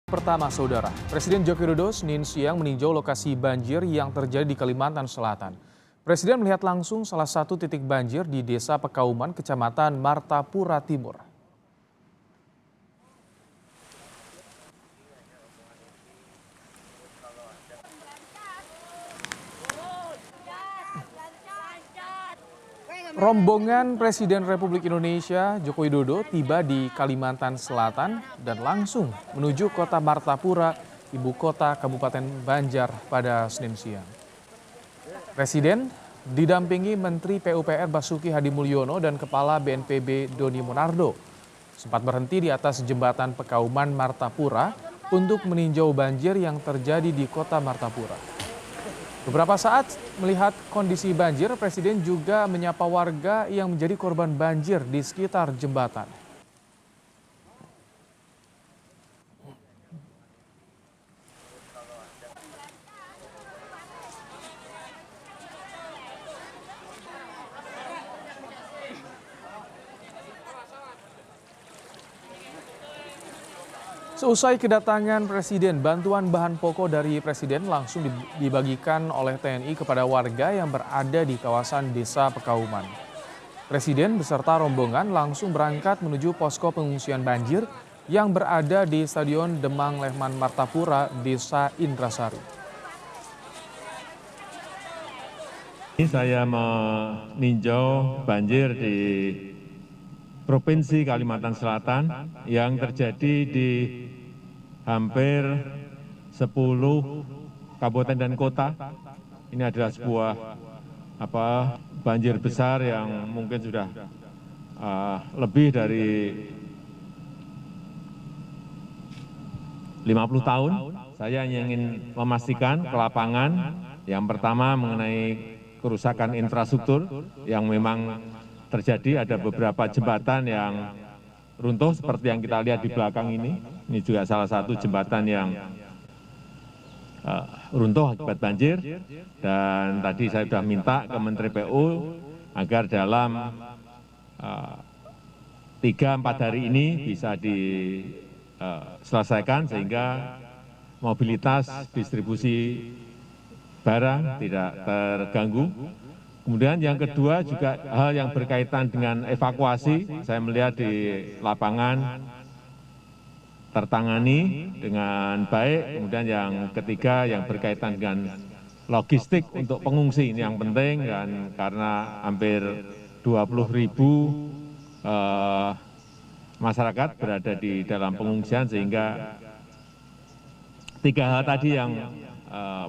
Pertama, Saudara, Presiden Joko Widodo Senin siang meninjau lokasi banjir yang terjadi di Kalimantan Selatan. Presiden melihat langsung salah satu titik banjir di Desa Pekauman, Kecamatan Martapura Timur. Rombongan Presiden Republik Indonesia Joko Widodo tiba di Kalimantan Selatan dan langsung menuju kota Martapura, ibu kota Kabupaten Banjar pada Senin siang. Presiden didampingi Menteri PUPR Basuki Hadimulyono dan Kepala BNPB Doni Monardo sempat berhenti di atas jembatan Pekauman Martapura untuk meninjau banjir yang terjadi di kota Martapura. Beberapa saat melihat kondisi banjir, Presiden juga menyapa warga yang menjadi korban banjir di sekitar jembatan. Seusai kedatangan Presiden, bantuan bahan pokok dari Presiden langsung dibagikan oleh TNI kepada warga yang berada di kawasan Desa Pekauman. Presiden beserta rombongan langsung berangkat menuju posko pengungsian banjir yang berada di Stadion Demang Lehman Martapura, Desa Indrasari. Saya meninjau banjir di Provinsi Kalimantan Selatan yang terjadi di hampir 10 kabupaten dan kota. Ini adalah sebuah banjir besar yang mungkin sudah lebih dari 50 tahun. Saya ingin memastikan ke lapangan yang pertama mengenai kerusakan infrastruktur yang memang terjadi. Ada beberapa jembatan yang runtuh seperti yang kita lihat di belakang ini. Ini juga salah satu jembatan yang runtuh akibat banjir. Dan tadi saya sudah minta ke Menteri PU agar dalam 3-4 hari ini bisa diselesaikan sehingga mobilitas distribusi barang tidak terganggu. Kemudian yang kedua juga hal yang berkaitan dengan evakuasi, saya melihat di lapangan tertangani dengan baik. Kemudian yang ketiga yang berkaitan dengan logistik untuk pengungsi, ini yang penting, dan karena hampir 20.000 masyarakat berada di dalam pengungsian, sehingga 3 hal tadi yang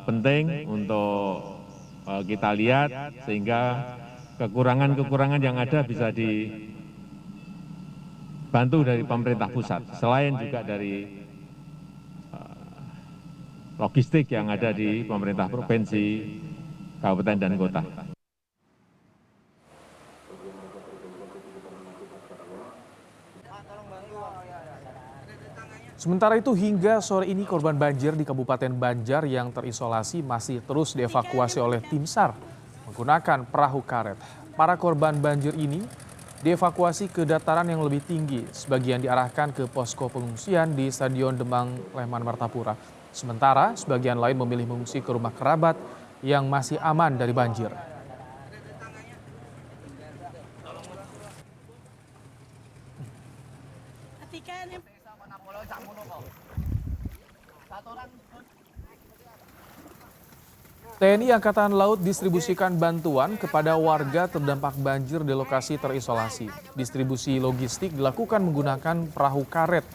penting untuk kita lihat sehingga kekurangan-kekurangan yang ada bisa dibantu dari pemerintah pusat, selain juga dari logistik yang ada di pemerintah provinsi, kabupaten, dan kota. Sementara itu hingga sore ini korban banjir di Kabupaten Banjar yang terisolasi masih terus dievakuasi oleh tim SAR menggunakan perahu karet. Para korban banjir ini dievakuasi ke dataran yang lebih tinggi, sebagian diarahkan ke posko pengungsian di Stadion Demang Lehman Martapura. Sementara sebagian lain memilih mengungsi ke rumah kerabat yang masih aman dari banjir. TNI Angkatan Laut distribusikan bantuan kepada warga terdampak banjir di lokasi terisolasi. Distribusi logistik dilakukan menggunakan perahu karet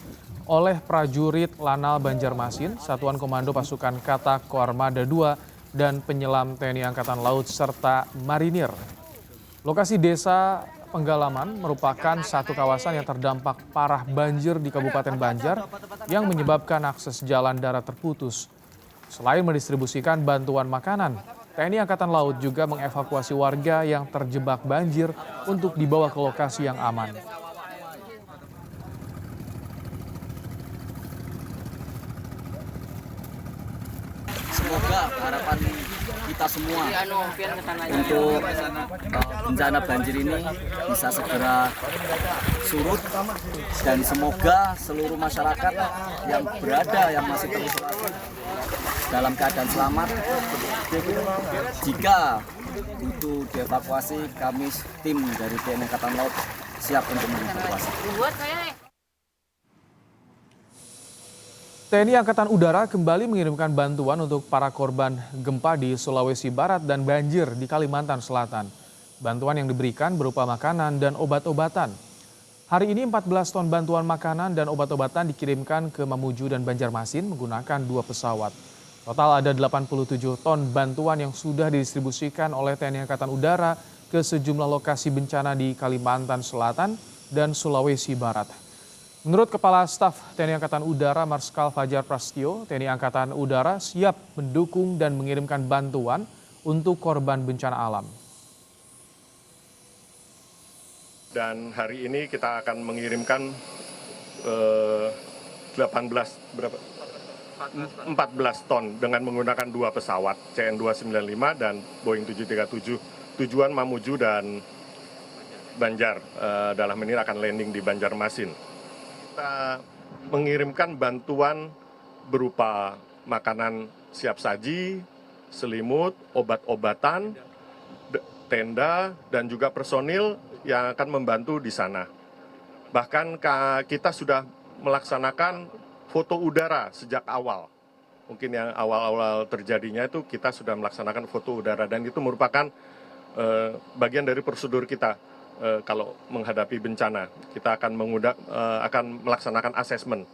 oleh prajurit Lanal Banjarmasin, Satuan Komando Pasukan Kata Koarmada II, dan penyelam TNI Angkatan Laut serta marinir. Lokasi Desa Penggalaman merupakan satu kawasan yang terdampak parah banjir di Kabupaten Banjar yang menyebabkan akses jalan darat terputus. Selain mendistribusikan bantuan makanan, TNI Angkatan Laut juga mengevakuasi warga yang terjebak banjir untuk dibawa ke lokasi yang aman. Semoga harapan kita semua untuk bencana banjir ini bisa segera surut, dan semoga seluruh masyarakat yang berada yang masih terisolasi dalam keadaan selamat. Jika butuh dievakuasi, kami tim dari TNI Angkatan Laut siap untuk mengevakuasi. TNI Angkatan Udara kembali mengirimkan bantuan untuk para korban gempa di Sulawesi Barat dan banjir di Kalimantan Selatan. Bantuan yang diberikan berupa makanan dan obat-obatan. Hari ini 14 ton bantuan makanan dan obat-obatan dikirimkan ke Mamuju dan Banjarmasin menggunakan 2 pesawat. Total ada 87 ton bantuan yang sudah didistribusikan oleh TNI Angkatan Udara ke sejumlah lokasi bencana di Kalimantan Selatan dan Sulawesi Barat. Menurut Kepala Staf TNI Angkatan Udara Marskal Fajar Prasetyo, TNI Angkatan Udara siap mendukung dan mengirimkan bantuan untuk korban bencana alam. Dan hari ini kita akan mengirimkan 14 ton dengan menggunakan 2 pesawat CN295 dan Boeing 737. Tujuan Mamuju dan Banjar, dalam ini akan landing di Banjarmasin. Kita mengirimkan bantuan berupa makanan siap saji, selimut, obat-obatan, tenda, dan juga personil yang akan membantu di sana. Bahkan kita sudah melaksanakan foto udara sejak awal. Mungkin yang awal-awal terjadinya itu kita sudah melaksanakan foto udara, dan itu merupakan bagian dari prosedur kita. Kalau menghadapi bencana, kita akan melaksanakan asesmen